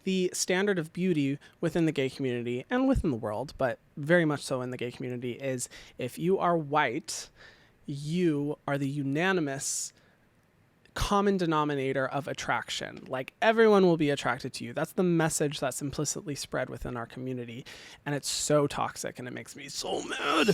the standard of beauty within the gay community and within the world, but very much so in the gay community, is if you are white, you are the unanimous common denominator of attraction. Like, everyone will be attracted to you. That's the message that's implicitly spread within our community. And it's so toxic and it makes me so mad.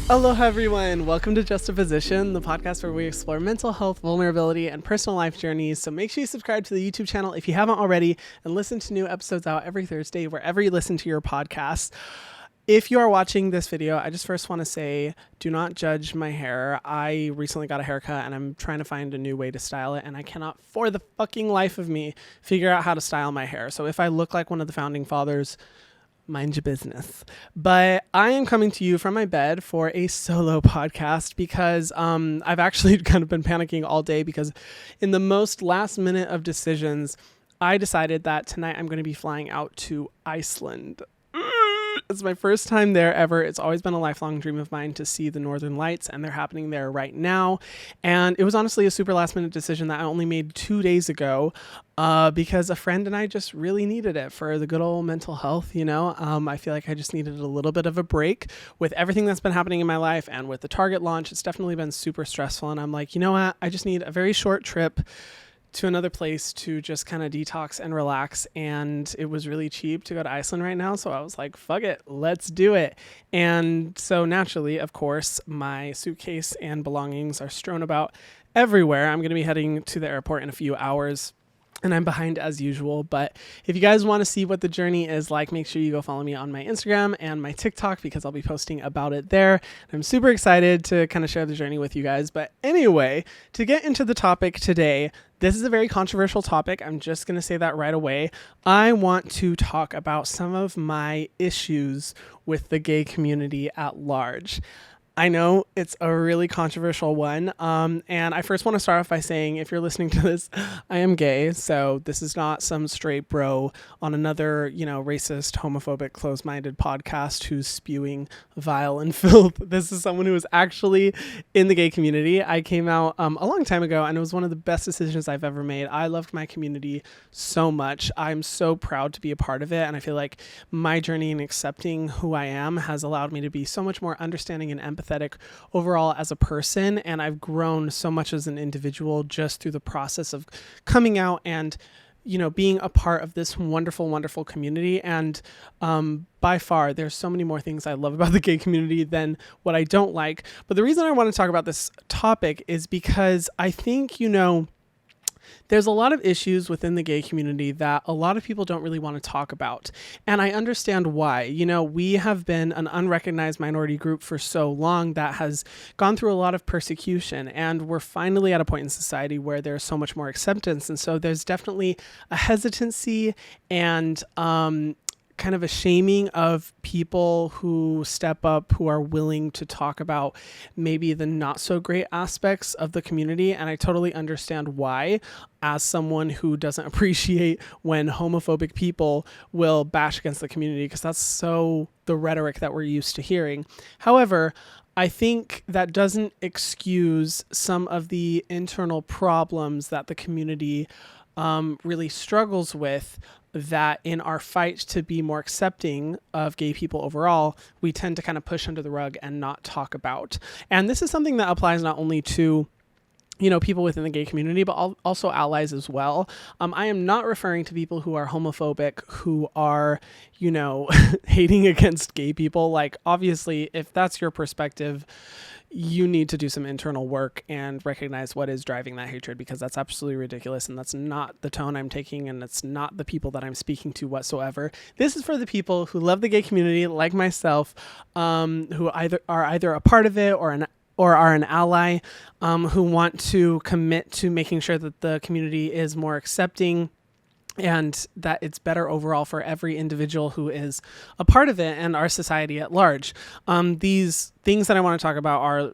Aloha everyone, welcome to Justaposition, the podcast where we explore mental health, vulnerability, and personal life journeys. So make sure you subscribe to the YouTube channel if you haven't already, and listen to new episodes out every Thursday wherever you listen to your podcasts. If you are watching this video, I just first want to say, do not judge my hair. I recently got a haircut and I'm trying to find a new way to style it, and I cannot for the fucking life of me figure out how to style my hair. So if I look like one of the founding fathers, mind your business. But I am coming to you from my bed for a solo podcast because I've actually kind of been panicking all day, because in the most last minute of decisions, I decided that tonight I'm going to be flying out to Iceland. It's my first time there ever. It's always been a lifelong dream of mine to see the Northern Lights, and they're happening there right now. And it was honestly a super last minute decision that I only made 2 days ago because a friend and I just really needed it for the good old mental health, you know? I feel like I just needed a little bit of a break with everything that's been happening in my life, and with the Target launch, it's definitely been super stressful. And I'm like, you know what? I just need a very short trip to another place to just kind of detox and relax. And it was really cheap to go to Iceland right now. So I was like, fuck it, let's do it. And so naturally, of course, my suitcase and belongings are strewn about everywhere. I'm going to be heading to the airport in a few hours, and I'm behind as usual. But if you guys want to see what the journey is like, make sure you go follow me on my Instagram and my TikTok, because I'll be posting about it there. I'm super excited to kind of share the journey with you guys. But anyway, to get into the topic today, this is a very controversial topic. I'm just going to say that right away. I want to talk about some of my issues with the gay community at large. I know it's a really controversial one. And I first want to start off by saying, if you're listening to this, I am gay. So this is not some straight bro on another, racist, homophobic, closed-minded podcast who's spewing vile and filth. This is someone who is actually in the gay community. I came out a long time ago, and it was one of the best decisions I've ever made. I loved my community so much. I'm so proud to be a part of it. And I feel like my journey in accepting who I am has allowed me to be so much more understanding and empathetic overall as a person, and I've grown so much as an individual just through the process of coming out and being a part of this wonderful, wonderful community. And by far, there's so many more things I love about the gay community than what I don't like. But the reason I want to talk about this topic is because I think, there's a lot of issues within the gay community that a lot of people don't really want to talk about. And I understand why. We have been an unrecognized minority group for so long that has gone through a lot of persecution. And we're finally at a point in society where there's so much more acceptance. And so there's definitely a hesitancy and kind of a shaming of people who step up, who are willing to talk about maybe the not so great aspects of the community. And I totally understand why, as someone who doesn't appreciate when homophobic people will bash against the community, because that's so the rhetoric that we're used to hearing. However, I think that doesn't excuse some of the internal problems that the community really struggles with, that in our fight to be more accepting of gay people overall, we tend to kind of push under the rug and not talk about. And this is something that applies not only to people within the gay community, but also allies as well. I am not referring to people who are homophobic, who are, hating against gay people. Like, obviously, if that's your perspective, you need to do some internal work and recognize what is driving that hatred, because that's absolutely ridiculous. And that's not the tone I'm taking, and it's not the people that I'm speaking to whatsoever. This is for the people who love the gay community, like myself, who are either a part of it or are an ally, who want to commit to making sure that the community is more accepting and that it's better overall for every individual who is a part of it and our society at large. These things that I want to talk about are,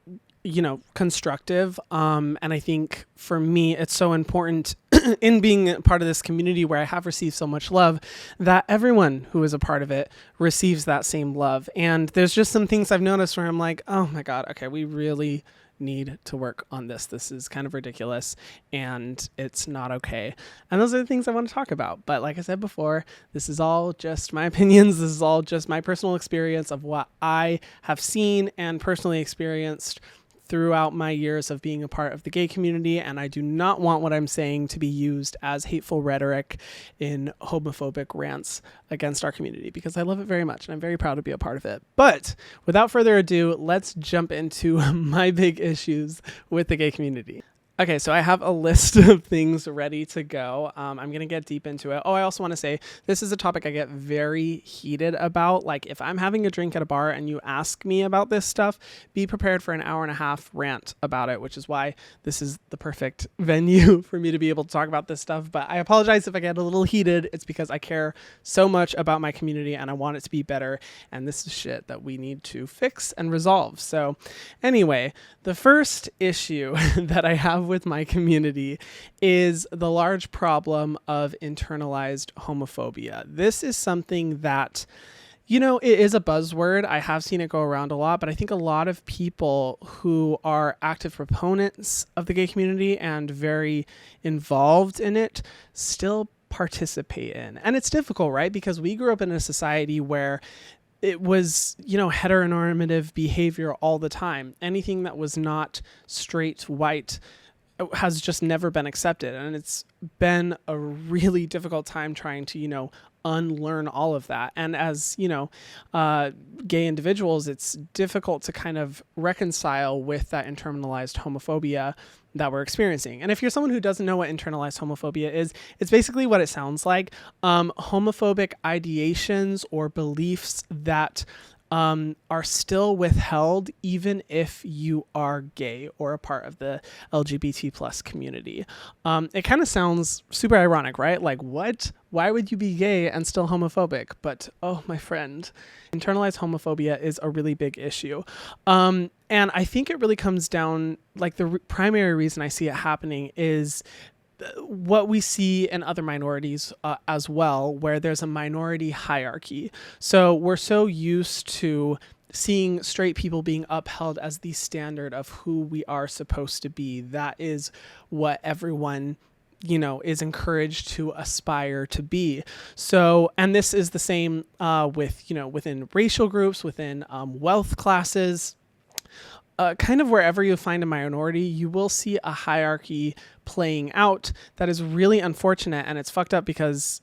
constructive. And I think for me, it's so important in being part of this community where I have received so much love, that everyone who is a part of it receives that same love. And there's just some things I've noticed where I'm like, oh my God, okay, we really need to work on this. This is kind of ridiculous and it's not okay. And those are the things I want to talk about. But like I said before, this is all just my opinions. This is all just my personal experience of what I have seen and personally experienced throughout my years of being a part of the gay community, and I do not want what I'm saying to be used as hateful rhetoric in homophobic rants against our community, because I love it very much and I'm very proud to be a part of it. But without further ado, let's jump into my big issues with the gay community. Okay, so I have a list of things ready to go. I'm going to get deep into it. Oh, I also want to say this is a topic I get very heated about. Like, if I'm having a drink at a bar and you ask me about this stuff, be prepared for an hour and a half rant about it, which is why this is the perfect venue for me to be able to talk about this stuff. But I apologize if I get a little heated. It's because I care so much about my community and I want it to be better. And this is shit that we need to fix and resolve. So anyway, the first issue that I have with my community is the large problem of internalized homophobia. This is something that, you know, it is a buzzword. I have seen it go around a lot, but I think a lot of people who are active proponents of the gay community and very involved in it still participate in. And it's difficult, right? Because we grew up in a society where it was, you know, heteronormative behavior all the time. Anything that was not straight, white, has just never been accepted. And it's been a really difficult time trying to, you know, unlearn all of that. And as, you know, gay individuals, it's difficult to kind of reconcile with that internalized homophobia that we're experiencing. And if you're someone who doesn't know what internalized homophobia is, it's basically what it sounds like. Homophobic ideations or beliefs that are still withheld even if you are gay or a part of the LGBT plus community. It kind of sounds super ironic, right? Like, what? Why would you be gay and still homophobic? But, oh, my friend, internalized homophobia is a really big issue. And I think it really comes down, like, the primary reason I see it happening is what we see in other minorities as well, where there's a minority hierarchy. So we're so used to seeing straight people being upheld as the standard of who we are supposed to be. That is what everyone, you know, is encouraged to aspire to be. So, and this is the same with, you know, within racial groups, within wealth classes. Kind of wherever you find a minority, you will see a hierarchy playing out that is really unfortunate, and it's fucked up because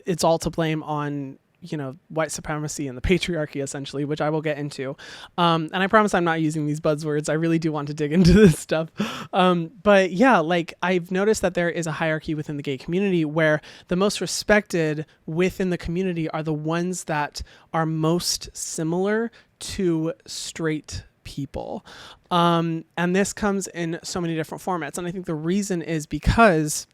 it's all to blame on, you know, white supremacy and the patriarchy, essentially, which I will get into. And I promise I'm not using these buzzwords. I really do want to dig into this stuff. But yeah, like, I've noticed that there is a hierarchy within the gay community where the most respected within the community are the ones that are most similar to straight people. And this comes in so many different formats. And I think the reason is because,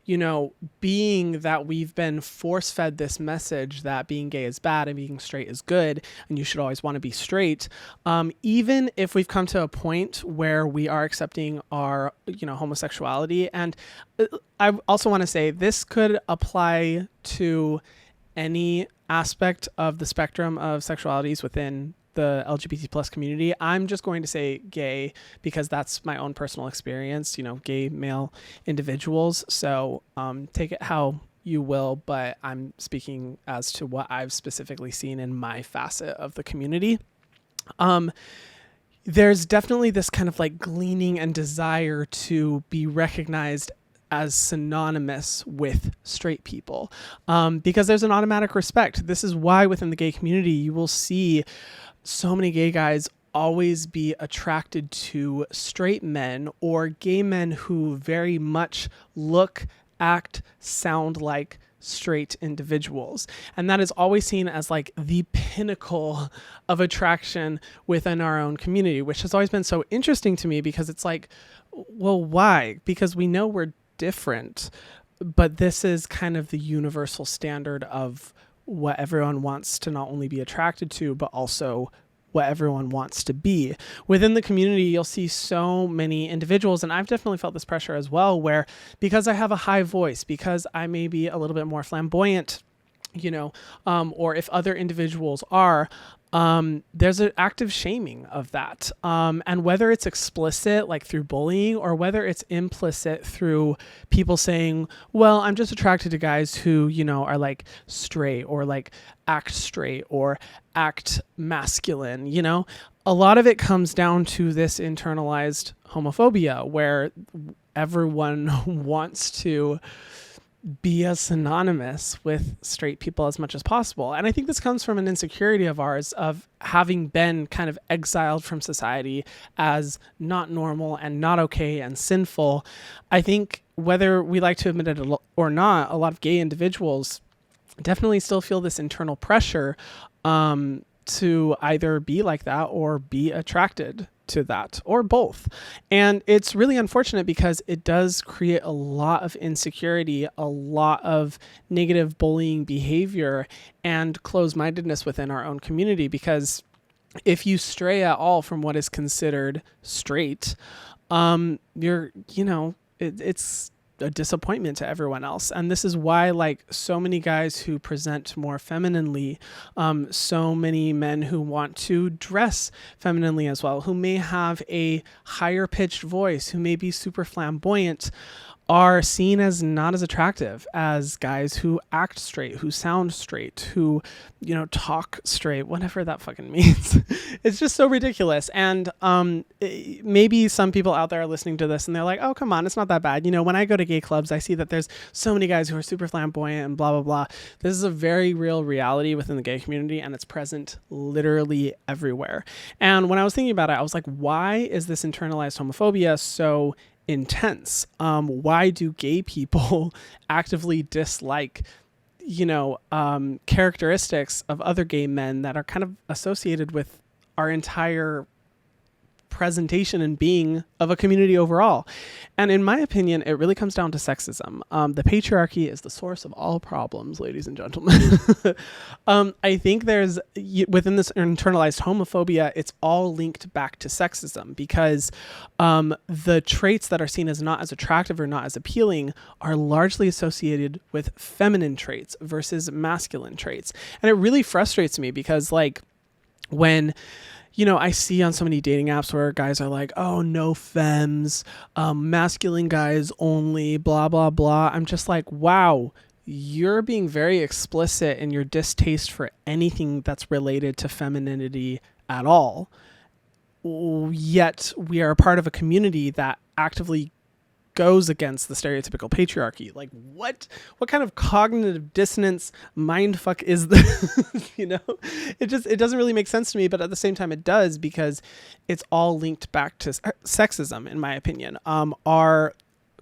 you know, being that we've been force-fed this message that being gay is bad and being straight is good, and you should always want to be straight, even if we've come to a point where we are accepting our, you know, homosexuality. And I also want to say this could apply to any aspect of the spectrum of sexualities within the LGBT plus community. I'm just going to say gay because that's my own personal experience, you know, gay male individuals. So take it how you will, but I'm speaking as to what I've specifically seen in my facet of the community. There's definitely this kind of like gleaning and desire to be recognized as synonymous with straight people, because there's an automatic respect. This is why within the gay community, you will see so many gay guys always be attracted to straight men or gay men who very much look, act, sound like straight individuals. And that is always seen as like the pinnacle of attraction within our own community, which has always been so interesting to me because it's like, well, why? Because we know we're different, but this is kind of the universal standard of what everyone wants to not only be attracted to, but also what everyone wants to be. Within the community, you'll see so many individuals, and I've definitely felt this pressure as well, where because I have a high voice, because I may be a little bit more flamboyant, or if other individuals are, there's an active shaming of that. And whether it's explicit, like through bullying, or whether it's implicit through people saying, well, I'm just attracted to guys who, are like straight or like act straight or act masculine, a lot of it comes down to this internalized homophobia where everyone wants to be as synonymous with straight people as much as possible. And I think this comes from an insecurity of ours of having been kind of exiled from society as not normal and not okay and sinful. I think whether we like to admit it or not, a lot of gay individuals definitely still feel this internal pressure to either be like that or be attracted to that, or both. And it's really unfortunate because it does create a lot of insecurity, a lot of negative bullying behavior, and closed-mindedness within our own community. Because if you stray at all from what is considered straight, it's a disappointment to everyone else. And this is why, like, so many guys who present more femininely, so many men who want to dress femininely as well, who may have a higher pitched voice, who may be super flamboyant, are seen as not as attractive as guys who act straight, who sound straight, who, talk straight, whatever that fucking means. It's just so ridiculous. And maybe some people out there are listening to this and they're like, oh, come on, it's not that bad. When I go to gay clubs, I see that there's so many guys who are super flamboyant and blah, blah, blah. This is a very real reality within the gay community, and it's present literally everywhere. And when I was thinking about it, I was like, why is this internalized homophobia so intense? Why do gay people actively dislike, characteristics of other gay men that are kind of associated with our entire presentation and being of a community overall? And in my opinion, it really comes down to sexism. The patriarchy is the source of all problems, ladies and gentlemen. I think there's, within this internalized homophobia, it's all linked back to sexism, because the traits that are seen as not as attractive or not as appealing are largely associated with feminine traits versus masculine traits. And it really frustrates me because, like, when I see on so many dating apps where guys are like, oh, no femmes, masculine guys only, blah, blah, blah. I'm just like, wow, you're being very explicit in your distaste for anything that's related to femininity at all. Yet we are a part of a community that actively goes against the stereotypical patriarchy. Like, what kind of cognitive dissonance mindfuck is this? It doesn't really make sense to me, but at the same time it does, because it's all linked back to sexism, in my opinion. Our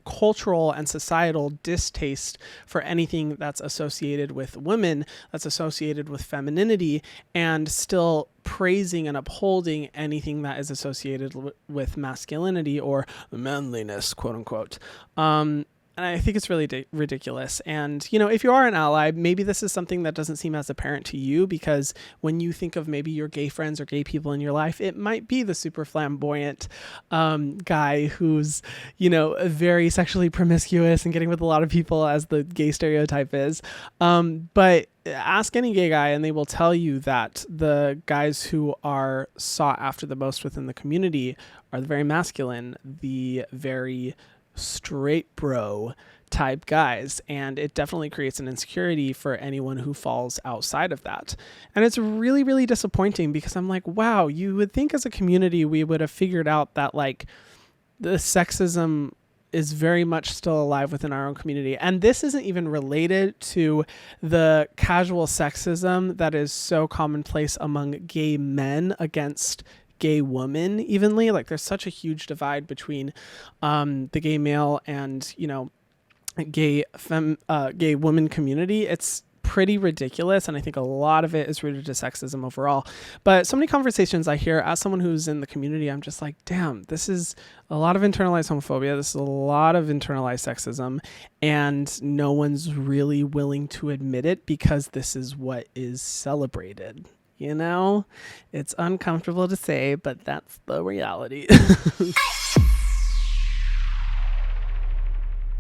cultural and societal distaste for anything that's associated with women, that's associated with femininity, and still praising and upholding anything that is associated with masculinity or manliness, quote unquote. And I think it's really ridiculous. And, if you are an ally, maybe this is something that doesn't seem as apparent to you, because when you think of maybe your gay friends or gay people in your life, it might be the super flamboyant guy who's, very sexually promiscuous and getting with a lot of people, as the gay stereotype is. But ask any gay guy and they will tell you that the guys who are sought after the most within the community are the very masculine, the very straight bro type guys. And it definitely creates an insecurity for anyone who falls outside of that. And it's really, really disappointing, because I'm like, wow, you would think as a community we would have figured out that, like, the sexism is very much still alive within our own community. And this isn't even related to the casual sexism that is so commonplace among gay men against gay women evenly. Like, there's such a huge divide between the gay male and, gay woman community. It's pretty ridiculous, and I think a lot of it is rooted to sexism overall. But so many conversations I hear as someone who's in the community, I'm just like, damn, this is a lot of internalized homophobia, this is a lot of internalized sexism, and no one's really willing to admit it because this is what is celebrated, You know, it's uncomfortable to say, but that's the reality.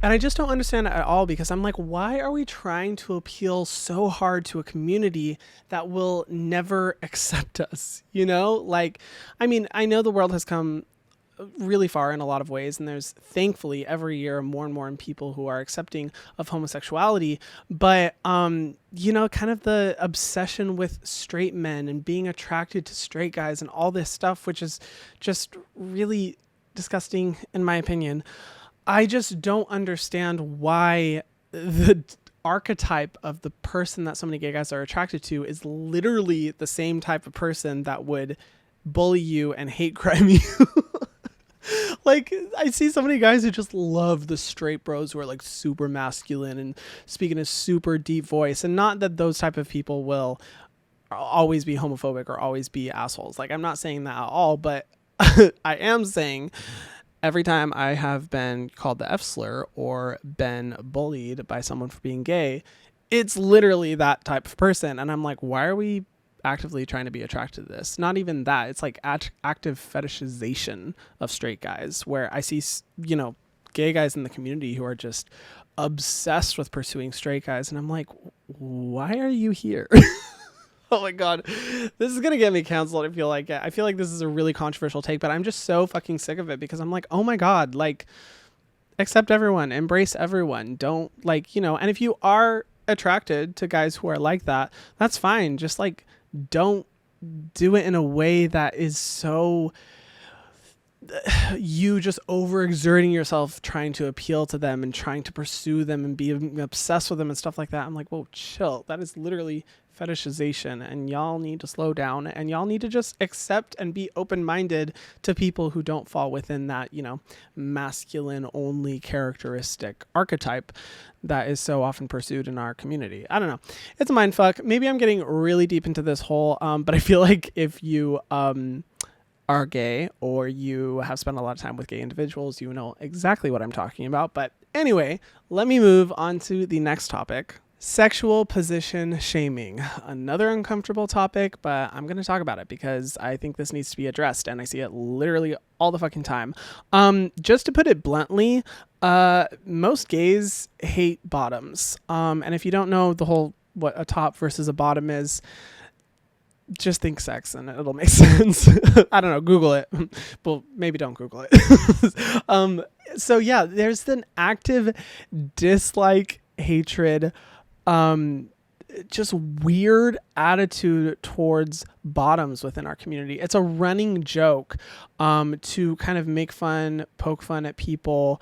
And I just don't understand it at all, because I'm like, why are we trying to appeal so hard to a community that will never accept us? You know, like, I mean, I know the world has come really far in a lot of ways, and there's thankfully every year more and more people who are accepting of homosexuality, but you know, kind of the obsession with straight men and being attracted to straight guys and all this stuff, which is just really disgusting in my opinion. I just don't understand why the archetype of the person that so many gay guys are attracted to is literally the same type of person that would bully you and hate crime you. Like, I see so many guys who just love the straight bros who are like super masculine and speak in a super deep voice. And not that those type of people will always be homophobic or always be assholes. Like, I'm not saying that at all, but I am saying every time I have been called the F slur or been bullied by someone for being gay, it's literally that type of person. And I'm like, why are we actively trying to be attracted to this? Not even that. It's like active fetishization of straight guys, where I see, you know, gay guys in the community who are just obsessed with pursuing straight guys. And I'm like, why are you here? Oh my God, this is going to get me canceled. I feel like this is a really controversial take, but I'm just so fucking sick of it, because I'm like, oh my God, like, accept everyone, embrace everyone. Don't, like, you know, and if you are attracted to guys who are like that, that's fine. Just like, don't do it in a way that is so you just overexerting yourself trying to appeal to them and trying to pursue them and be obsessed with them and stuff like that. I'm like, whoa, chill. That is literally fetishization, and y'all need to slow down, and y'all need to just accept and be open-minded to people who don't fall within that, you know, masculine only characteristic archetype that is so often pursued in our community. I don't know. It's a mind fuck. Maybe I'm getting really deep into this whole, but I feel like if you, are gay or you have spent a lot of time with gay individuals, you know exactly what I'm talking about. But anyway, let me move on to the next topic. Sexual position shaming. Another uncomfortable topic, but I'm going to talk about it because I think this needs to be addressed, and I see it literally all the fucking time. Just to put it bluntly, most gays hate bottoms. And if you don't know the whole, what a top versus a bottom is, just think sex and it'll make sense. I don't know. Google it. Well, maybe don't Google it. So yeah, there's an active dislike, hatred, just weird attitude towards bottoms within our community. It's a running joke, to kind of make fun, poke fun at people,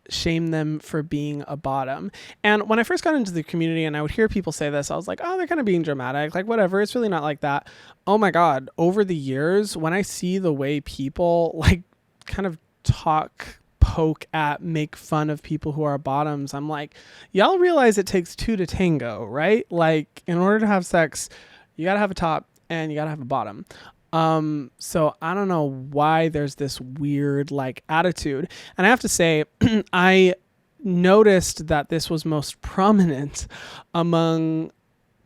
shame them for being a bottom. And when I first got into the community and I would hear people say this, I was like, oh, they're kind of being dramatic, like whatever, it's really not like that. Oh my God, over the years, when I see the way people like kind of talk, poke at, make fun of people who are bottoms, I'm like, y'all realize it takes two to tango, right? Like, in order to have sex, you gotta have a top and you gotta have a bottom. So I don't know why there's this weird like attitude. And I have to say, I noticed that this was most prominent among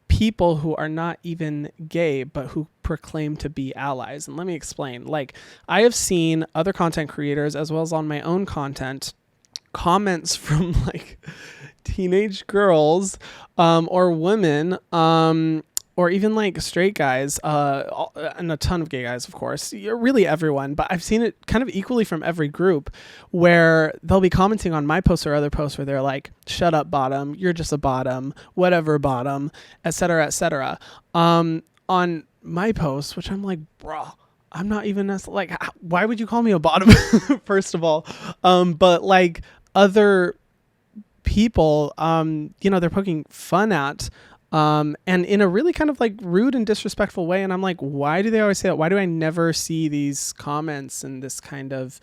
people who are not even gay, but who proclaim to be allies. And let me explain. Like, I have seen other content creators, as well as on my own content, comments from like teenage girls, or women, or even like straight guys, and a ton of gay guys, of course, really everyone, but I've seen it kind of equally from every group, where they'll be commenting on my posts or other posts where they're like, shut up bottom, you're just a bottom, whatever bottom, etc., etc. On my posts, which I'm like, bro, I'm not even like, why would you call me a bottom? First of all, but like other people, you know, they're poking fun at, and in a really kind of like rude and disrespectful way. And I'm like, why do they always say that? Why do I never see these comments and this kind of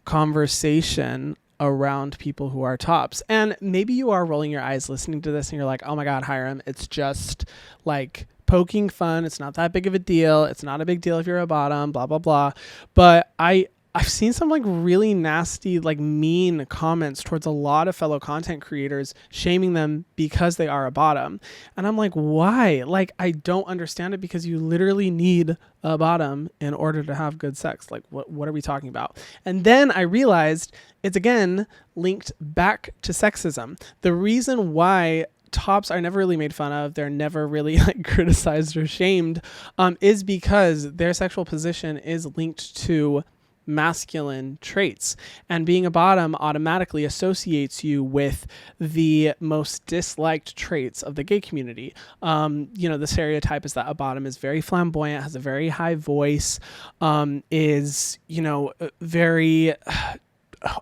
conversation around people who are tops? And maybe you are rolling your eyes listening to this and you're like, oh my God, Hyram, it's just like poking fun. It's not that big of a deal. It's not a big deal if you're a bottom, blah, blah, blah. But I I've seen some like really nasty, like mean comments towards a lot of fellow content creators, shaming them because they are a bottom. And I'm like, why? Like, I don't understand it, because you literally need a bottom in order to have good sex. Like, what are we talking about? And then I realized it's again linked back to sexism. The reason why tops are never really made fun of, they're never really like criticized or shamed, is because their sexual position is linked to masculine traits, and being a bottom automatically associates you with the most disliked traits of the gay community. The stereotype is that a bottom is very flamboyant, has a very high voice, is very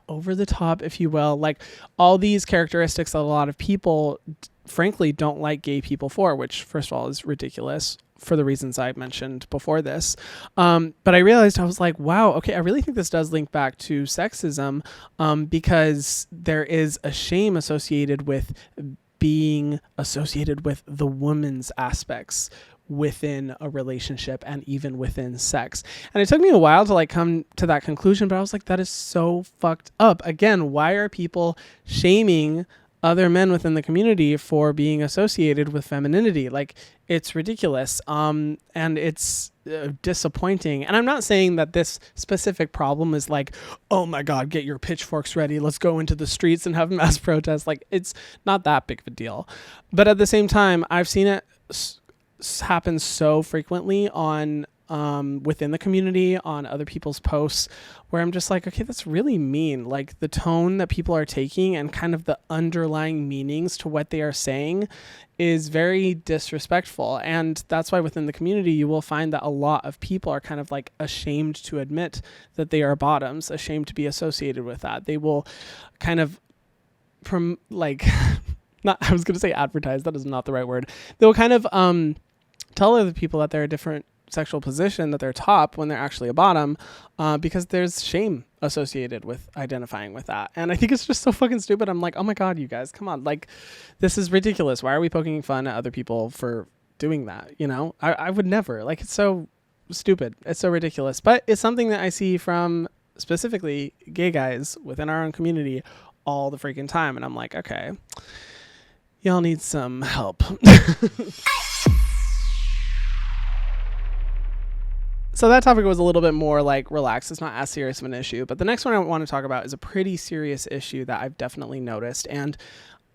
over the top, if you will, like all these characteristics that a lot of people frankly don't like gay people for, which first of all is ridiculous for the reasons I mentioned before this. But I realized, I was like, wow, okay, I really think this does link back to sexism, because there is a shame associated with being associated with the woman's aspects within a relationship and even within sex. And it took me a while to like come to that conclusion, but I was like, that is so fucked up. Again, why are people shaming other men within the community for being associated with femininity? Like, it's ridiculous. And it's disappointing. And I'm not saying that this specific problem is like, oh my God, get your pitchforks ready, let's go into the streets and have mass protests. Like, it's not that big of a deal. But at the same time, I've seen it happen so frequently on within the community, on other people's posts, where I'm just like, okay, that's really mean. Like, the tone that people are taking and kind of the underlying meanings to what they are saying is very disrespectful. And that's why within the community, you will find that a lot of people are kind of like ashamed to admit that they are bottoms, ashamed to be associated with that. They will kind of not, I was going to say advertise, that is not the right word. They'll kind of tell other people that they're a different sexual position, that they're top when they're actually a bottom, because there's shame associated with identifying with that. And I think it's just so fucking stupid. I'm like, oh my God, you guys, come on. Like, this is ridiculous. Why are we poking fun at other people for doing that? I would never. Like, it's so stupid. It's so ridiculous. But it's something that I see from specifically gay guys within our own community all the freaking time. And I'm like, okay, y'all need some help. So that topic was a little bit more like relaxed. It's not as serious of an issue. But the next one I want to talk about is a pretty serious issue that I've definitely noticed. And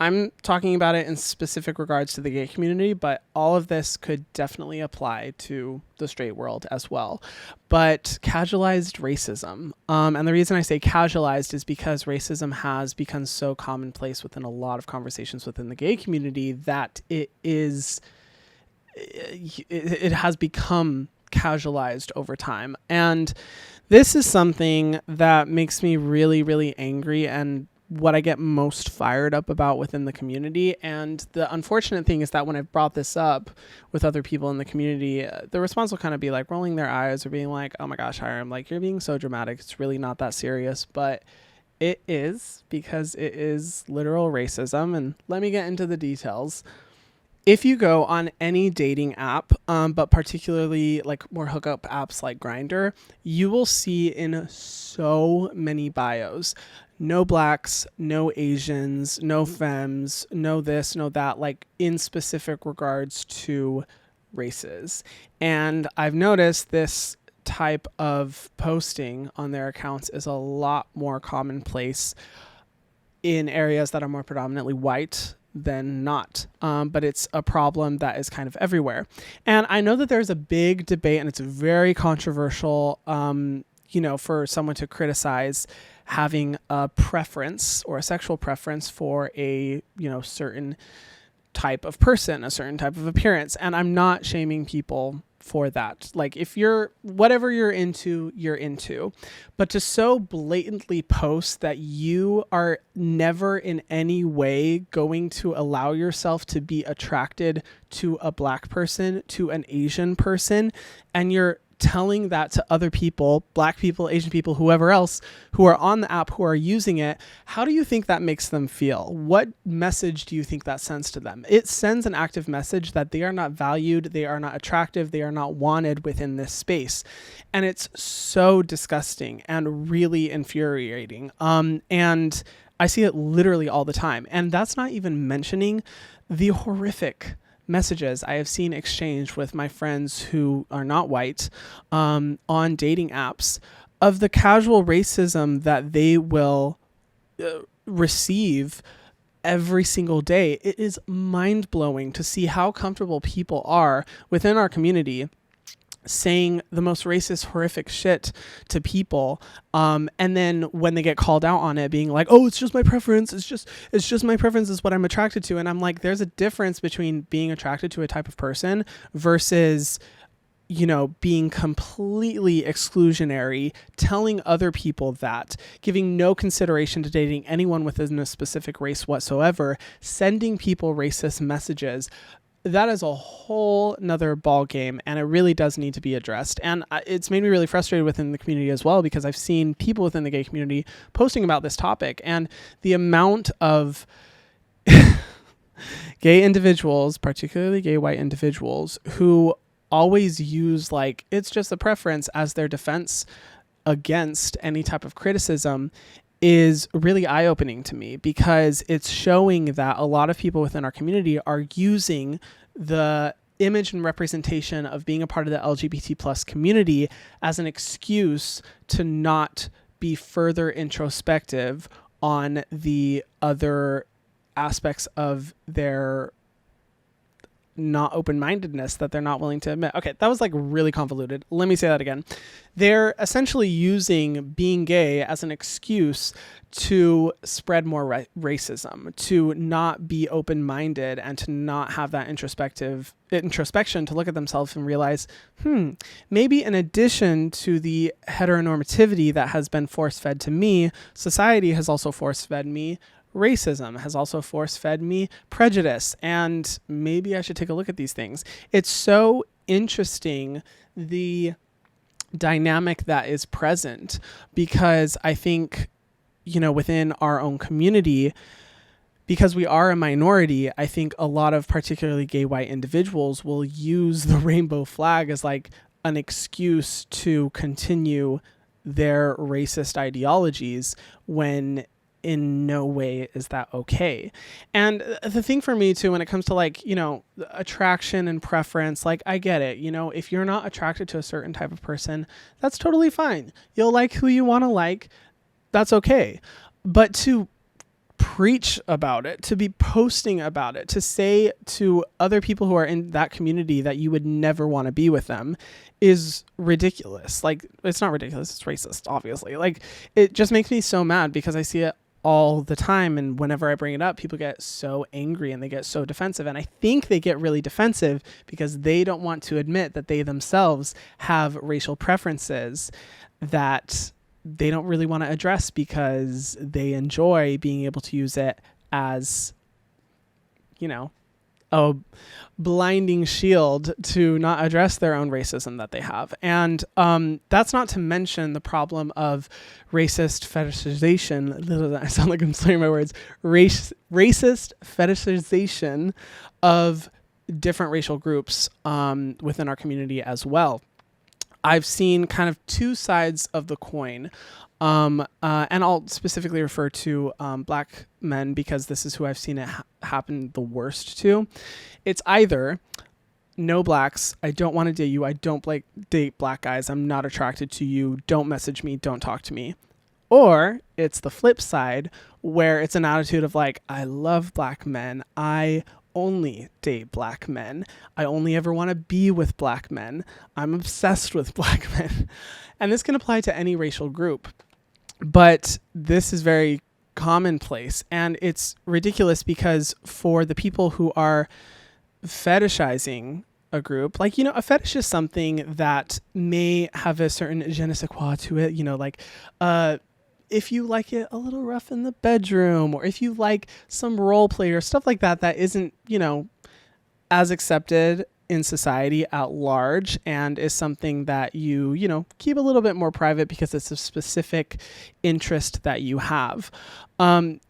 I'm talking about it in specific regards to the gay community, but all of this could definitely apply to the straight world as well. But casualized racism. And the reason I say casualized is because racism has become so commonplace within a lot of conversations within the gay community that it has become casualized over time. And this is something that makes me really, really angry, and what I get most fired up about within the community. And the unfortunate thing is that when I've brought this up with other people in the community, the response will kind of be like rolling their eyes or being like, oh my gosh, Hyram, like, you're being so dramatic. It's really not that serious. But it is, because it is literal racism. And let me get into the details. If you go on any dating app, but particularly like more hookup apps like Grindr, you will see in so many bios, no blacks, no Asians, no femmes, no this, no that, like in specific regards to races. And I've noticed this type of posting on their accounts is a lot more commonplace in areas that are more predominantly white than not. But it's a problem that is kind of everywhere. And I know that there's a big debate, and it's very controversial, for someone to criticize having a preference or a sexual preference for a, certain type of person, a certain type of appearance. And I'm not shaming people for that. Like, if you're, whatever you're into, you're into. But to so blatantly post that you are never in any way going to allow yourself to be attracted to a black person, to an Asian person, and you're telling that to other people, Black people, Asian people, whoever else who are on the app, who are using it, how do you think that makes them feel? What message do you think that sends to them? It sends an active message that they are not valued, they are not attractive, they are not wanted within this space. And it's so disgusting and really infuriating. And I see it literally all the time. And that's not even mentioning the horrific messages I have seen exchanged with my friends who are not white on dating apps of the casual racism that they will receive every single day. It is mind-blowing to see how comfortable people are within our community saying the most racist, horrific shit to people. And then when they get called out on it, being like, oh, it's just my preference. It's just my preference is what I'm attracted to. And I'm like, there's a difference between being attracted to a type of person versus, being completely exclusionary, telling other people that, giving no consideration to dating anyone within a specific race whatsoever, sending people racist messages. That is a whole nother ball game, and it really does need to be addressed. And it's made me really frustrated within the community as well, because I've seen people within the gay community posting about this topic, and the amount of gay individuals, particularly gay white individuals, who always use like, it's just a preference as their defense against any type of criticism is really eye-opening to me, because it's showing that a lot of people within our community are using the image and representation of being a part of the LGBT plus community as an excuse to not be further introspective on the other aspects of their not open-mindedness that they're not willing to admit. Okay, that was like really convoluted. Let me say that again. They're essentially using being gay as an excuse to spread more racism, to not be open-minded, and to not have that introspection to look at themselves and realize, maybe in addition to the heteronormativity that has been force-fed to me, society has also force-fed me racism, has also force-fed me prejudice, and maybe I should take a look at these things. It's so interesting, the dynamic that is present, because I think, within our own community, because we are a minority, I think a lot of particularly gay white individuals will use the rainbow flag as like an excuse to continue their racist ideologies, when in no way is that okay. And the thing for me too, when it comes to like, attraction and preference, like I get it, if you're not attracted to a certain type of person, that's totally fine. You'll like who you want to like. That's okay. But to preach about it, to be posting about it, to say to other people who are in that community that you would never want to be with them is ridiculous. Like, it's not ridiculous. It's racist, obviously. Like, it just makes me so mad, because I see it all the time, and whenever I bring it up, people get so angry and they get so defensive, and I think they get really defensive because they don't want to admit that they themselves have racial preferences that they don't really want to address, because they enjoy being able to use it as, a blinding shield to not address their own racism that they have. And that's not to mention the problem of racist fetishization. I sound like I'm slurring my words. Racist fetishization of different racial groups within our community as well. I've seen kind of two sides of the coin. And I'll specifically refer to Black men, because this is who I've seen it happen the worst to. It's either, no blacks, I don't want to date you, I don't date Black guys, I'm not attracted to you, don't message me, don't talk to me. Or it's the flip side, where it's an attitude of like, I love Black men, I only date Black men, I only ever want to be with Black men, I'm obsessed with Black men. And this can apply to any racial group, but this is very commonplace, and it's ridiculous, because for the people who are fetishizing a group, like, a fetish is something that may have a certain je ne sais quoi to it, like if you like it a little rough in the bedroom, or if you like some role play or stuff like that, that isn't, as accepted in society at large and is something that you keep a little bit more private because it's a specific interest that you have.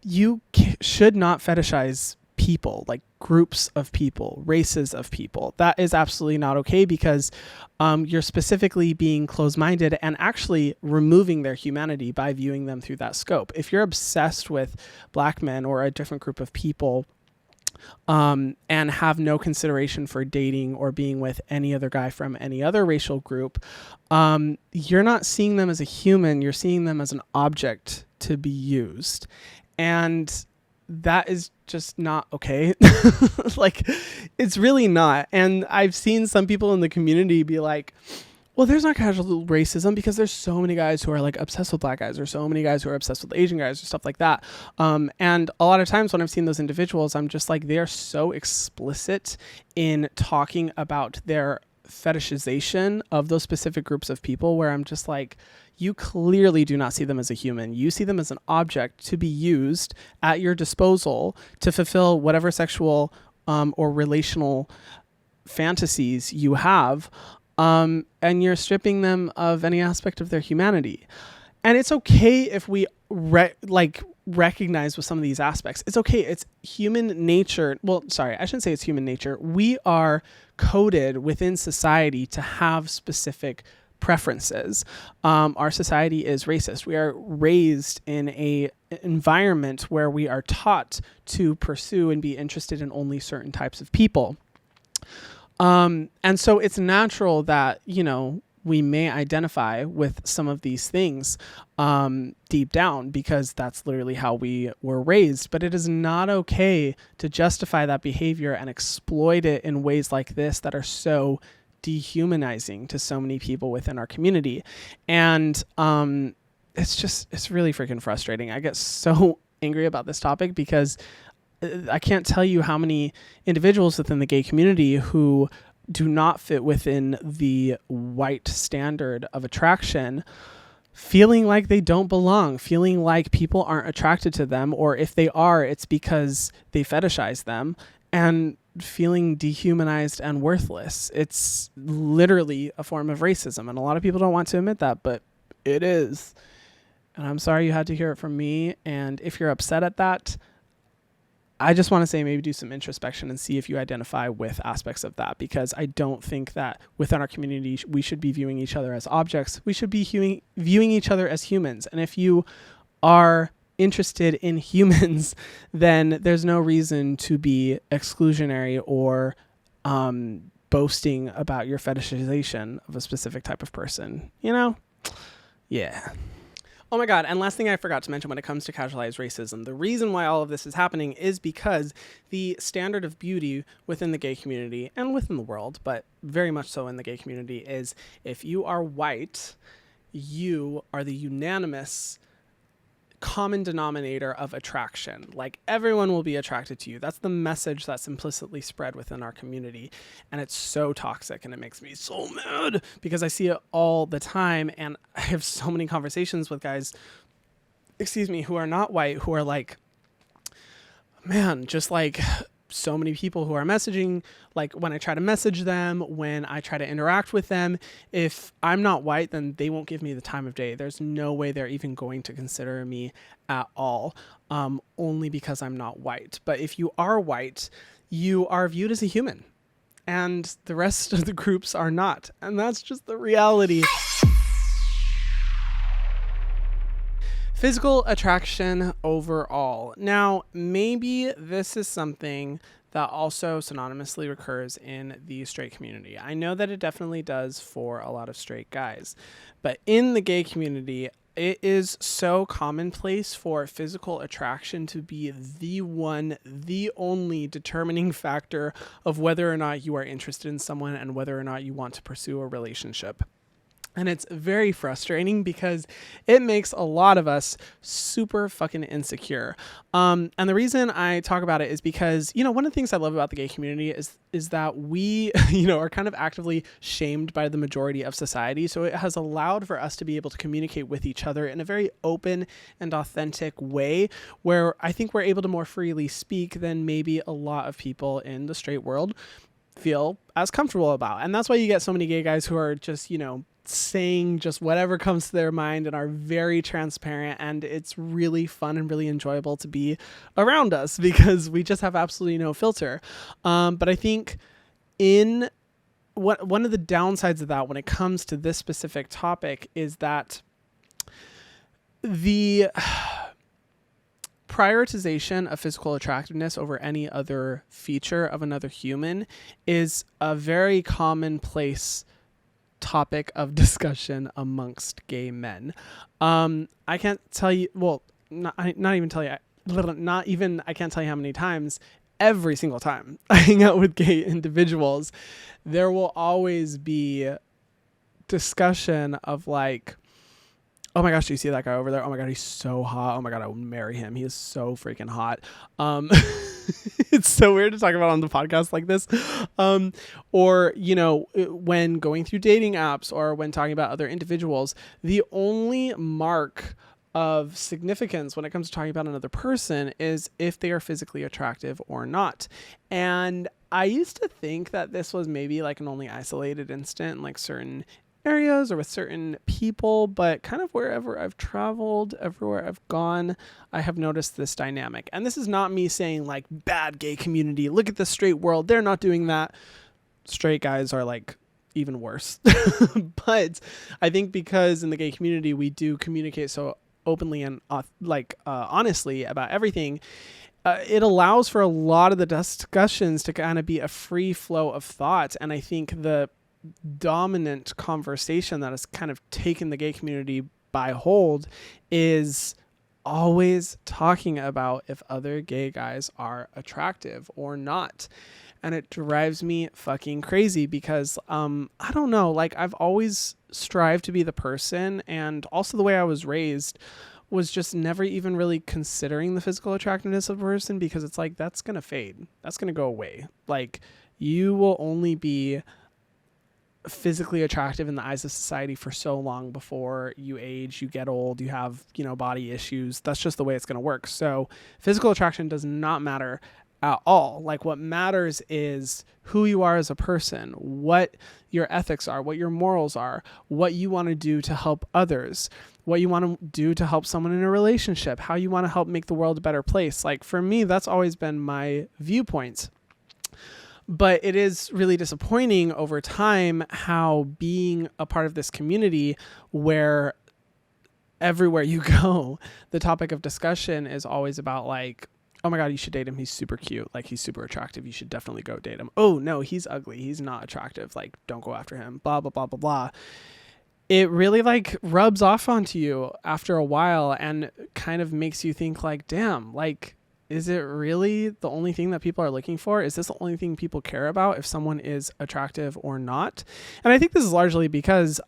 You should not fetishize people, like groups of people, races of people. That is absolutely not okay, because you're specifically being closed-minded and actually removing their humanity by viewing them through that scope. If you're obsessed with Black men or a different group of people, and have no consideration for dating or being with any other guy from any other racial group, you're not seeing them as a human, you're seeing them as an object to be used. And that is just not okay. Like, it's really not. And I've seen some people in the community be like, well, there's not casual racism because there's so many guys who are like obsessed with Black guys, or so many guys who are obsessed with Asian guys, or stuff like that. And a lot of times when I've seen those individuals, I'm just like, they are so explicit in talking about their fetishization of those specific groups of people, where I'm just like, you clearly do not see them as a human. You see them as an object to be used at your disposal to fulfill whatever sexual or relational fantasies you have. And you're stripping them of any aspect of their humanity. And it's okay if we recognize with some of these aspects. It's okay. It's human nature. Well, sorry, I shouldn't say it's human nature. We are coded within society to have specific preferences. Our society is racist. We are raised in a environment where we are taught to pursue and be interested in only certain types of people. And so it's natural that, we may identify with some of these things deep down, because that's literally how we were raised. But it is not okay to justify that behavior and exploit it in ways like this that are so dehumanizing to so many people within our community. And it's really freaking frustrating. I get so angry about this topic because I can't tell you how many individuals within the gay community who do not fit within the white standard of attraction, feeling like they don't belong, feeling like people aren't attracted to them, or if they are, it's because they fetishize them, and feeling dehumanized and worthless. It's literally a form of racism, and a lot of people don't want to admit that, but it is. And I'm sorry you had to hear it from me, and if you're upset at that, I just want to say maybe do some introspection and see if you identify with aspects of that, because I don't think that within our community we should be viewing each other as objects. We should be viewing each other as humans. And if you are interested in humans, then there's no reason to be exclusionary or boasting about your fetishization of a specific type of person. Yeah. Oh my God. And last thing I forgot to mention when it comes to casualized racism, the reason why all of this is happening is because the standard of beauty within the gay community and within the world, but very much so in the gay community, is if you are white, you are the unanimous common denominator of attraction. Like, everyone will be attracted to you. That's the message that's implicitly spread within our community. And it's so toxic, and it makes me so mad because I see it all the time. And I have so many conversations with guys, who are not white, who are like, man, just like so many people who are messaging, like when I try to message them, when I try to interact with them, if I'm not white, then they won't give me the time of day. There's no way they're even going to consider me at all, only because I'm not white. But if you are white, you are viewed as a human, and the rest of the groups are not. And that's just the reality. Physical attraction overall. Now, maybe this is something that also synonymously recurs in the straight community. I know that it definitely does for a lot of straight guys, but in the gay community, it is so commonplace for physical attraction to be the only determining factor of whether or not you are interested in someone and whether or not you want to pursue a relationship. And it's very frustrating because it makes a lot of us super fucking insecure. And the reason I talk about it is because, one of the things I love about the gay community is that we, are kind of actively shamed by the majority of society. So it has allowed for us to be able to communicate with each other in a very open and authentic way, where I think we're able to more freely speak than maybe a lot of people in the straight world. feel as comfortable about. And that's why you get so many gay guys who are just, saying just whatever comes to their mind and are very transparent. And it's really fun and really enjoyable to be around us because we just have absolutely no filter. But I think one of the downsides of that when it comes to this specific topic is that the prioritization of physical attractiveness over any other feature of another human is a very commonplace topic of discussion amongst gay men. I can't tell you, well, I can't tell you how many times, every single time I hang out with gay individuals, there will always be discussion of like, oh my gosh, do you see that guy over there? Oh my God, he's so hot. Oh my God, I would marry him. He is so freaking hot. It's so weird to talk about on the podcast like this. Or, when going through dating apps or when talking about other individuals, the only mark of significance when it comes to talking about another person is if they are physically attractive or not. And I used to think that this was maybe like an only isolated instant, like certain areas or with certain people, but kind of wherever I've traveled, everywhere I've gone, I have noticed this dynamic. And this is not me saying like bad gay community, look at the straight world, they're not doing that. Straight guys are like even worse. But I think because in the gay community we do communicate so openly and honestly about everything, it allows for a lot of the discussions to kind of be a free flow of thought. And I think the dominant conversation that has kind of taken the gay community by hold is always talking about if other gay guys are attractive or not. And it drives me fucking crazy because I don't know, like I've always strived to be the person, and also the way I was raised was just never even really considering the physical attractiveness of a person, because it's like that's gonna fade, that's gonna go away. Like you will only be physically attractive in the eyes of society for so long before you age, you get old, you have, body issues. That's just the way it's going to work. So physical attraction does not matter at all. Like what matters is who you are as a person, what your ethics are, what your morals are, what you want to do to help others, what you want to do to help someone in a relationship, how you want to help make the world a better place. Like for me, that's always been my viewpoints. But it is really disappointing over time how being a part of this community where everywhere you go, the topic of discussion is always about like, oh my God, you should date him. He's super cute. Like he's super attractive. You should definitely go date him. Oh no, he's ugly. He's not attractive. Like don't go after him. Blah, blah, blah, blah, blah. It really like rubs off onto you after a while and kind of makes you think like, damn, like, is it really the only thing that people are looking for? Is this the only thing people care about if someone is attractive or not? And I think this is largely because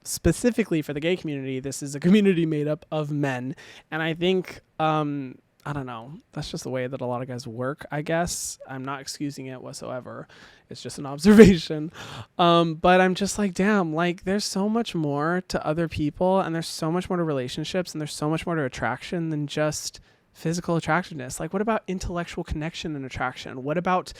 specifically for the gay community, this is a community made up of men. And I think, I don't know, that's just the way that a lot of guys work, I guess. I'm not excusing it whatsoever. It's just an observation. But I'm just like, damn, like there's so much more to other people, and there's so much more to relationships, and there's so much more to attraction than just physical attractiveness. Like what about intellectual connection and attraction? What about,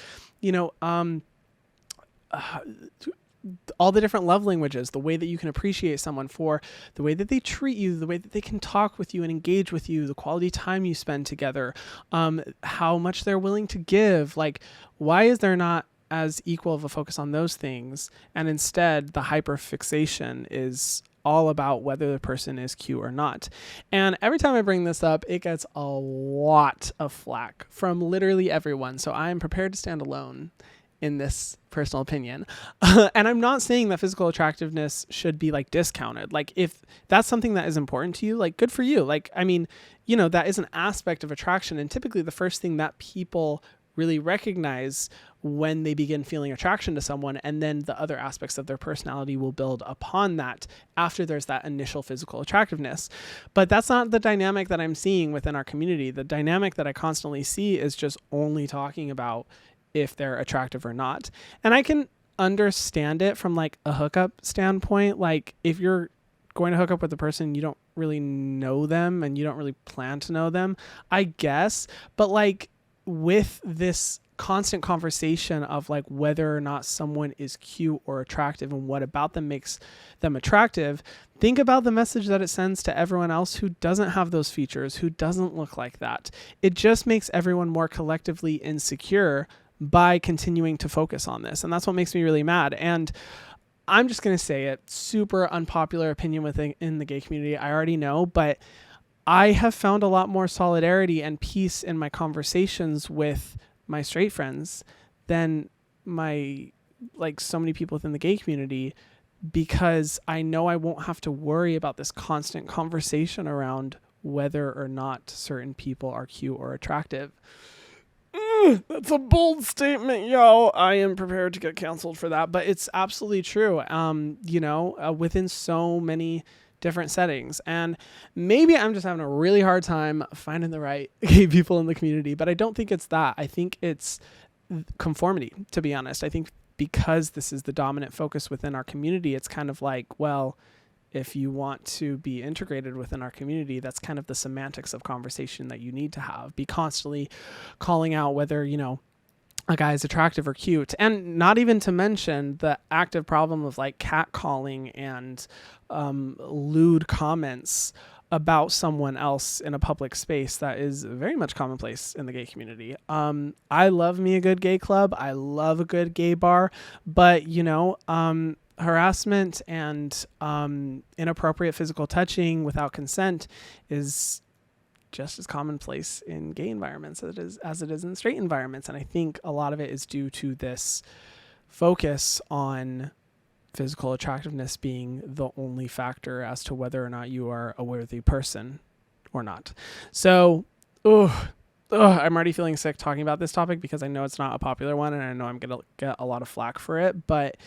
all the different love languages, the way that you can appreciate someone for the way that they treat you, the way that they can talk with you and engage with you, the quality time you spend together, how much they're willing to give. Like, why is there not as equal of a focus on those things? And instead the hyperfixation is all about whether the person is cute or not. And every time I bring this up, it gets a lot of flack from literally everyone. So I am prepared to stand alone in this personal opinion. And I'm not saying that physical attractiveness should be like discounted. Like if that's something that is important to you, like good for you. Like, I mean, that is an aspect of attraction. And typically the first thing that people really recognize when they begin feeling attraction to someone, and then the other aspects of their personality will build upon that after there's that initial physical attractiveness. But that's not the dynamic that I'm seeing within our community. The dynamic that I constantly see is just only talking about if they're attractive or not. And I can understand it from like a hookup standpoint. Like if you're going to hook up with a person, you don't really know them and you don't really plan to know them, I guess. But like with this constant conversation of like whether or not someone is cute or attractive and what about them makes them attractive, think about the message that it sends to everyone else who doesn't have those features, who doesn't look like that. It just makes everyone more collectively insecure by continuing to focus on this. And that's what makes me really mad. And I'm just going to say it, super unpopular opinion within the gay community, I already know, but I have found a lot more solidarity and peace in my conversations with my straight friends than my, like, so many people within the gay community, because I know I won't have to worry about this constant conversation around whether or not certain people are cute or attractive. That's a bold statement, yo. I am prepared to get canceled for that, but it's absolutely true. Within so many different settings. And maybe I'm just having a really hard time finding the right gay people in the community, but I don't think it's that. I think it's conformity, to be honest. I think because this is the dominant focus within our community, it's kind of like, well, if you want to be integrated within our community, that's kind of the semantics of conversation that you need to have. Be constantly calling out whether, a guy is attractive or cute, and not even to mention the active problem of like catcalling and lewd comments about someone else in a public space that is very much commonplace in the gay community. I love me a good gay club. I love a good gay bar, but harassment and inappropriate physical touching without consent is just as commonplace in gay environments as it is in straight environments. And I think a lot of it is due to this focus on physical attractiveness being the only factor as to whether or not you are a worthy person or not. So, I'm already feeling sick talking about this topic because I know it's not a popular one and I know I'm going to get a lot of flack for it, but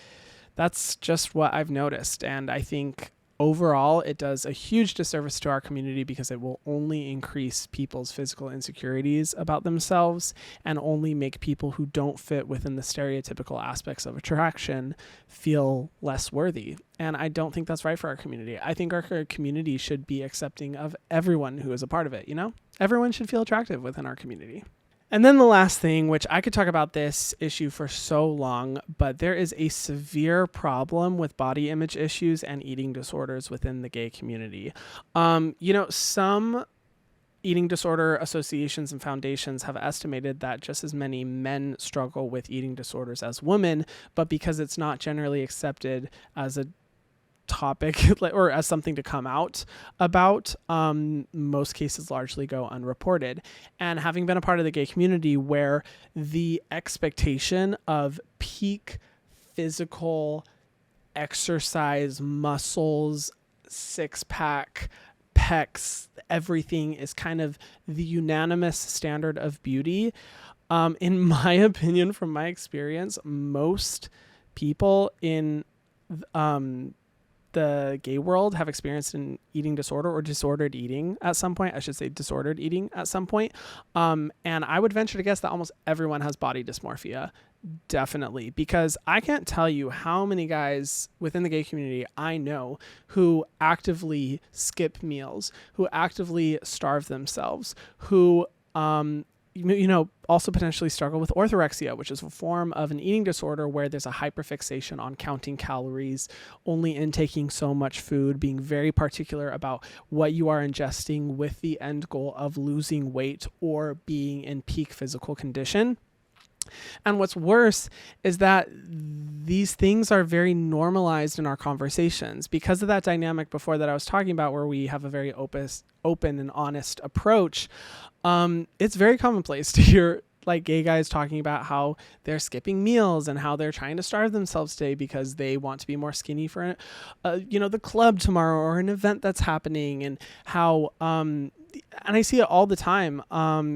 that's just what I've noticed. And I think overall, it does a huge disservice to our community because it will only increase people's physical insecurities about themselves and only make people who don't fit within the stereotypical aspects of attraction feel less worthy. And I don't think that's right for our community. I think our community should be accepting of everyone who is a part of it, Everyone should feel attractive within our community. And then the last thing, which I could talk about this issue for so long, but there is a severe problem with body image issues and eating disorders within the gay community. Some eating disorder associations and foundations have estimated that just as many men struggle with eating disorders as women, but because it's not generally accepted as a topic or as something to come out about, most cases largely go unreported. And having been a part of the gay community where the expectation of peak physical exercise, muscles, six-pack, pecs, everything is kind of the unanimous standard of beauty. In my opinion, from my experience, most people in the gay world have experienced an eating disorder or disordered eating at some point. I should say disordered eating at some point. And I would venture to guess that almost everyone has body dysmorphia. Definitely. Because I can't tell you how many guys within the gay community I know who actively skip meals, who actively starve themselves, who, also potentially struggle with orthorexia, which is a form of an eating disorder where there's a hyperfixation on counting calories, only intaking so much food, being very particular about what you are ingesting with the end goal of losing weight or being in peak physical condition. And what's worse is that these things are very normalized in our conversations because of that dynamic before that I was talking about, where we have a very open and honest approach. It's very commonplace to hear like gay guys talking about how they're skipping meals and how they're trying to starve themselves today because they want to be more skinny for, the club tomorrow or an event that's happening, and how, and I see it all the time,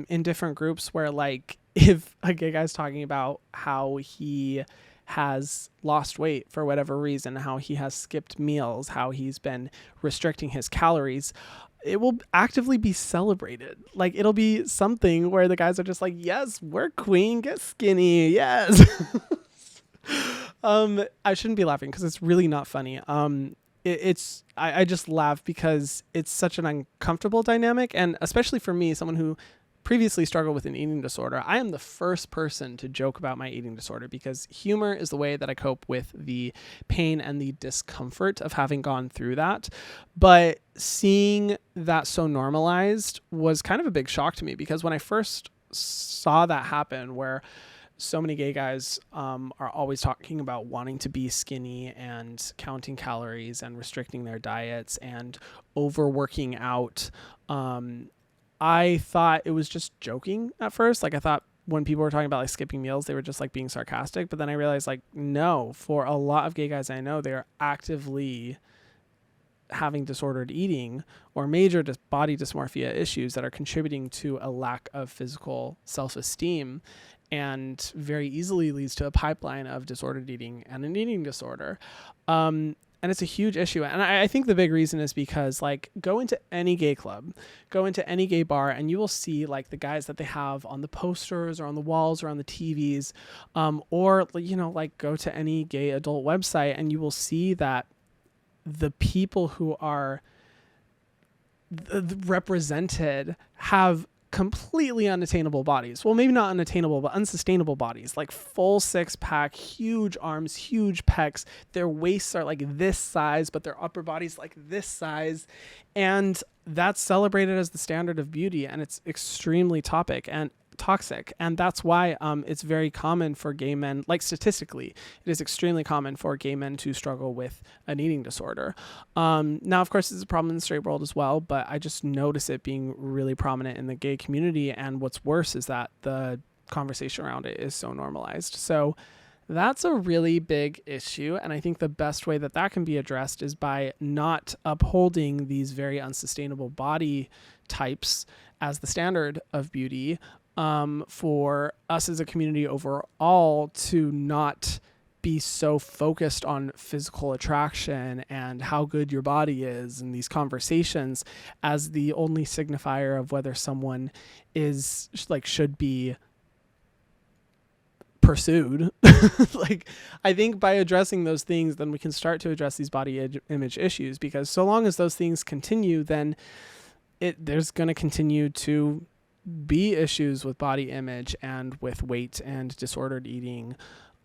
in different groups where like, if a gay guy's talking about how he has lost weight for whatever reason, how he has skipped meals, how he's been restricting his calories, it will actively be celebrated. Like it'll be something where the guys are just like, yes, we're queen, get skinny. Yes. I shouldn't be laughing because it's really not funny. I just laugh because it's such an uncomfortable dynamic. And especially for me, someone who previously struggled with an eating disorder, I am the first person to joke about my eating disorder because humor is the way that I cope with the pain and the discomfort of having gone through that. But seeing that so normalized was kind of a big shock to me, because when I first saw that happen, where so many gay guys are always talking about wanting to be skinny and counting calories and restricting their diets and overworking out, I thought it was just joking at first. Like, I thought when people were talking about like skipping meals, they were just like being sarcastic. But then I realized, like, no, for a lot of gay guys I know, they are actively having disordered eating or major body dysmorphia issues that are contributing to a lack of physical self-esteem, and very easily leads to a pipeline of disordered eating and an eating disorder. And it's a huge issue. And I think the big reason is because, like, go into any gay club, go into any gay bar, and you will see like the guys that they have on the posters or on the walls or on the TVs, or, you know, like go to any gay adult website and you will see that the people who are represented have completely unattainable bodies. Well, maybe not unattainable, but unsustainable bodies, like full 6-pack, huge arms, huge pecs. Their waists are like this size, but their upper body's like this size. And that's celebrated as the standard of beauty. And it's extremely toxic. And that's why it's very common for gay men, like statistically, it is extremely common for gay men to struggle with an eating disorder. Now, of course, it's a problem in the straight world as well, but I just notice it being really prominent in the gay community. And what's worse is that the conversation around it is so normalized. So that's a really big issue. And I think the best way that that can be addressed is by not upholding these very unsustainable body types as the standard of beauty. For us as a community overall to not be so focused on physical attraction and how good your body is and these conversations as the only signifier of whether someone is like should be pursued. Like, I think by addressing those things, then we can start to address these body image issues, because so long as those things continue, then there's going to continue to be issues with body image and with weight and disordered eating,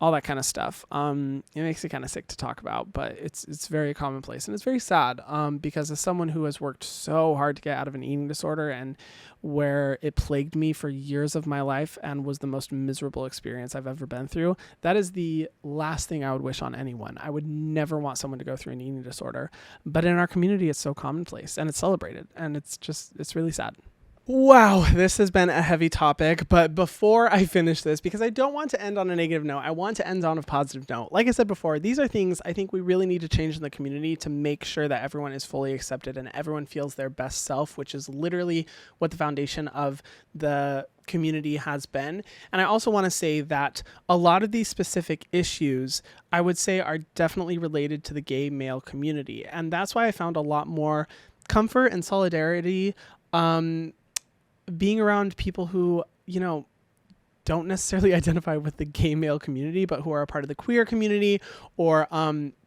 all that kind of stuff. It makes it kind of sick to talk about, but it's very commonplace, and it's very sad because as someone who has worked so hard to get out of an eating disorder, and where it plagued me for years of my life and was the most miserable experience I've ever been through, that is the last thing I would wish on anyone. I would never want someone to go through an eating disorder, but in our community, it's so commonplace and it's celebrated, and it's really sad. Wow, this has been a heavy topic, but before I finish this, because I don't want to end on a negative note, I want to end on a positive note. Like I said before, these are things I think we really need to change in the community to make sure that everyone is fully accepted and everyone feels their best self, which is literally what the foundation of the community has been. And I also want to say that a lot of these specific issues, I would say, are definitely related to the gay male community. And that's why I found a lot more comfort and solidarity being around people who, you know, don't necessarily identify with the gay male community, but who are a part of the queer community, or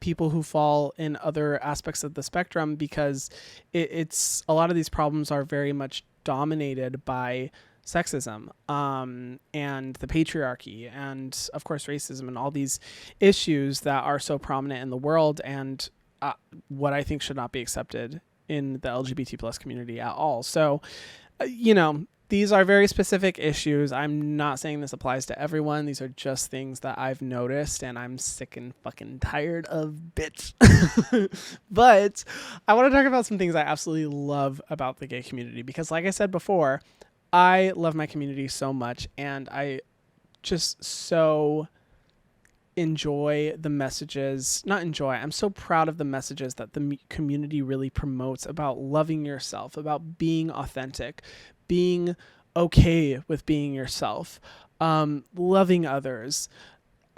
people who fall in other aspects of the spectrum, because it's a lot of these problems are very much dominated by sexism and the patriarchy and, of course, racism and all these issues that are so prominent in the world, and what I think should not be accepted in the LGBT plus community at all. So, you know, these are very specific issues. I'm not saying this applies to everyone. These are just things that I've noticed, and I'm sick and fucking tired of, bitch. But I want to talk about some things I absolutely love about the gay community, because like I said before, I love my community so much, and I just so enjoy the messages, I'm so proud of the messages that the community really promotes about loving yourself, about being authentic, being okay with being yourself, loving others.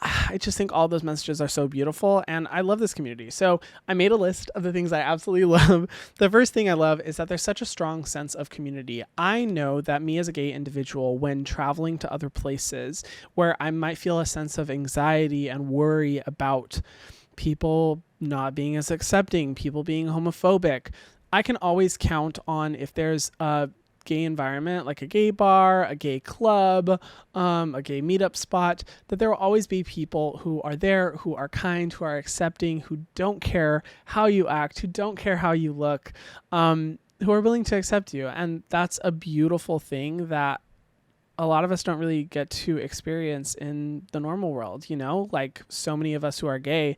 I just think all those messages are so beautiful, and I love this community. So I made a list of the things I absolutely love. The first thing I love is that there's such a strong sense of community. I know that me as a gay individual, when traveling to other places where I might feel a sense of anxiety and worry about people not being as accepting, people being homophobic, I can always count on, if there's a gay environment, like a gay bar, a gay club, a gay meetup spot, that there will always be people who are there, who are kind, who are accepting, who don't care how you act, who don't care how you look, who are willing to accept you. And that's a beautiful thing that a lot of us don't really get to experience in the normal world, you know? Like, so many of us who are gay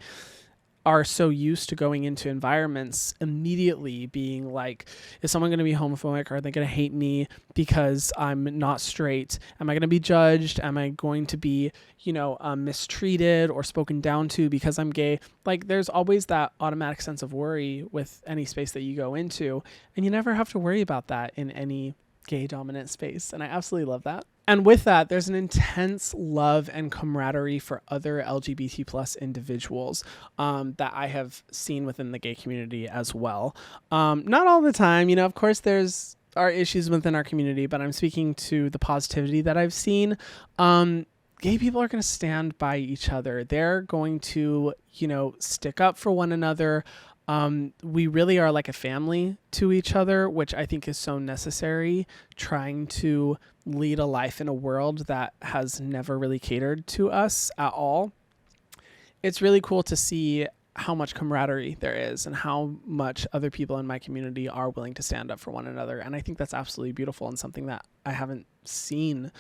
are so used to going into environments immediately being like, is someone going to be homophobic? Are they going to hate me because I'm not straight? Am I going to be judged? Am I going to be, mistreated or spoken down to because I'm gay? Like, there's always that automatic sense of worry with any space that you go into, and you never have to worry about that in any gay dominant space. And I absolutely love that. And with that, there's an intense love and camaraderie for other LGBT plus individuals that I have seen within the gay community as well. Not all the time, of course there's our issues within our community, but I'm speaking to the positivity that I've seen. Gay people are going to stand by each other. They're going to, stick up for one another. We really are like a family to each other, which I think is so necessary, trying to lead a life in a world that has never really catered to us at all. It's really cool to see how much camaraderie there is and how much other people in my community are willing to stand up for one another. And I think that's absolutely beautiful and something that I haven't seen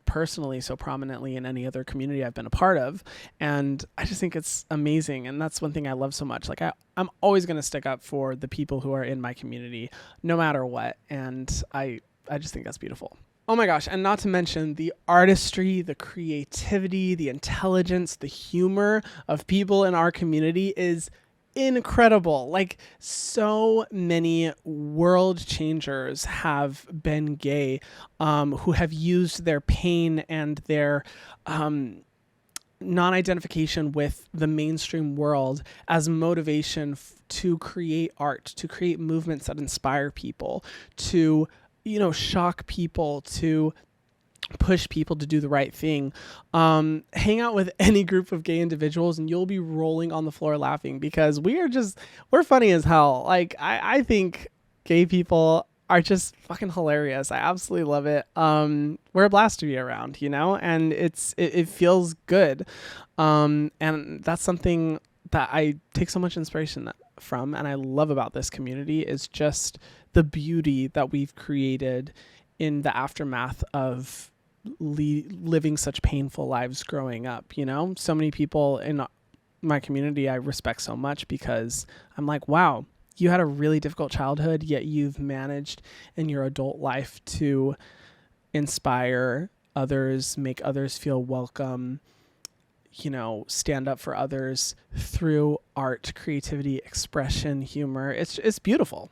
personally so prominently in any other community I've been a part of. And I just think it's amazing. And that's one thing I love so much. Like, I'm always going to stick up for the people who are in my community, no matter what. And I just think that's beautiful. Oh my gosh. And not to mention the artistry, the creativity, the intelligence, the humor of people in our community is incredible. Like, so many world changers have been gay, who have used their pain and their non-identification with the mainstream world as motivation to create art, to create movements that inspire people, to shock people, to push people to do the right thing. Hang out with any group of gay individuals and you'll be rolling on the floor laughing because we're funny as hell. Like, I think gay people are just fucking hilarious. I absolutely love it. We're a blast to be around, and it feels good. And that's something that I take so much inspiration from and I love about this community is just the beauty that we've created in the aftermath of living such painful lives growing up. So many people in my community I respect so much because I'm like, wow, you had a really difficult childhood, yet you've managed in your adult life to inspire others, make others feel welcome, stand up for others through art, creativity, expression, humor. It's beautiful.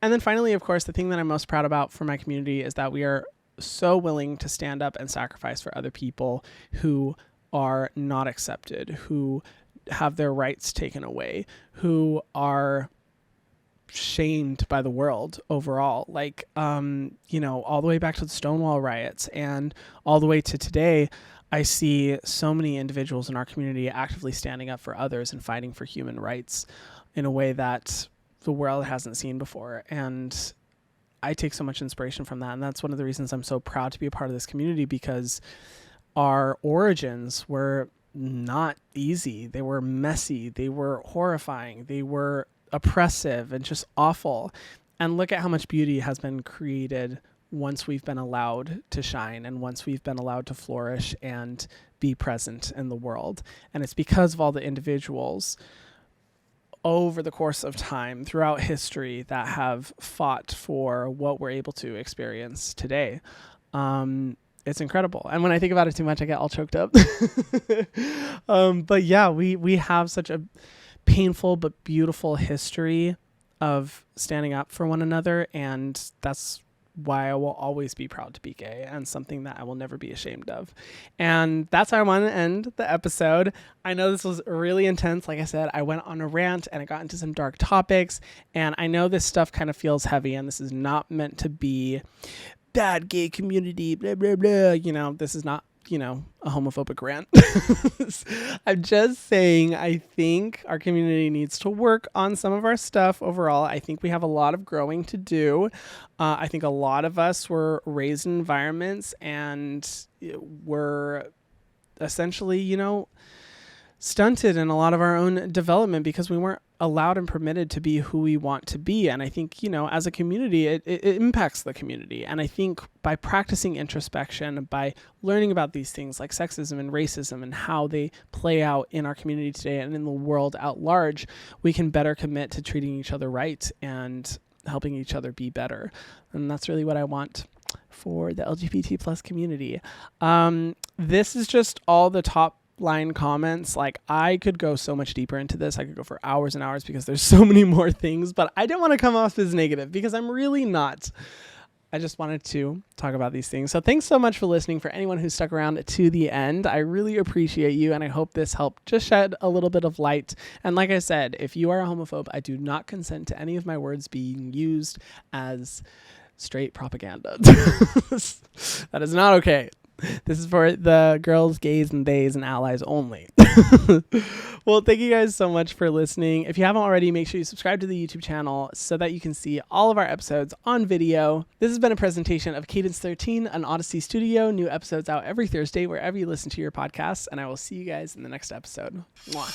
And then finally, of course, the thing that I'm most proud about for my community is that we are so willing to stand up and sacrifice for other people who are not accepted, who have their rights taken away, who are shamed by the world overall. Like, all the way back to the Stonewall riots and all the way to today, I see so many individuals in our community actively standing up for others and fighting for human rights in a way that the world hasn't seen before. And I take so much inspiration from that. And that's one of the reasons I'm so proud to be a part of this community, because our origins were not easy. They were messy. They were horrifying. They were oppressive and just awful. And look at how much beauty has been created once we've been allowed to shine and once we've been allowed to flourish and be present in the world. And it's because of all the individuals over the course of time throughout history that have fought for what we're able to experience today. It's incredible. And when I think about it too much, I get all choked up. But yeah, we have such a painful but beautiful history of standing up for one another. And that's why I will always be proud to be gay, and something that I will never be ashamed of. And that's how I want to end the episode. I know this was really intense. Like I said, I went on a rant and I got into some dark topics, and I know this stuff kind of feels heavy, and this is not meant to be bad gay community, blah, blah, blah. This is not a homophobic rant. I'm just saying, I think our community needs to work on some of our stuff overall. I think we have a lot of growing to do. I think a lot of us were raised in environments and were essentially, stunted in a lot of our own development because we weren't allowed and permitted to be who we want to be. And I think, as a community, it impacts the community. And I think by practicing introspection, by learning about these things like sexism and racism and how they play out in our community today and in the world at large, we can better commit to treating each other right and helping each other be better. And that's really what I want for the LGBT plus community. This is just all the top line comments. Like, I could go so much deeper into this. I could go for hours and hours because there's so many more things, but I didn't want to come off as negative because I'm really not. I just wanted to talk about these things. So thanks so much for listening. For anyone who stuck around to the end, I really appreciate you. And I hope this helped just shed a little bit of light. And like I said, if you are a homophobe, I do not consent to any of my words being used as straight propaganda. That is not okay. This is for the girls, gays, and theys and allies only. Well, thank you guys so much for listening. If you haven't already, make sure you subscribe to the YouTube channel so that you can see all of our episodes on video. This has been a presentation of Cadence 13, an Odyssey studio. New episodes out every Thursday wherever you listen to your podcasts, and I will see you guys in the next episode. Mwah.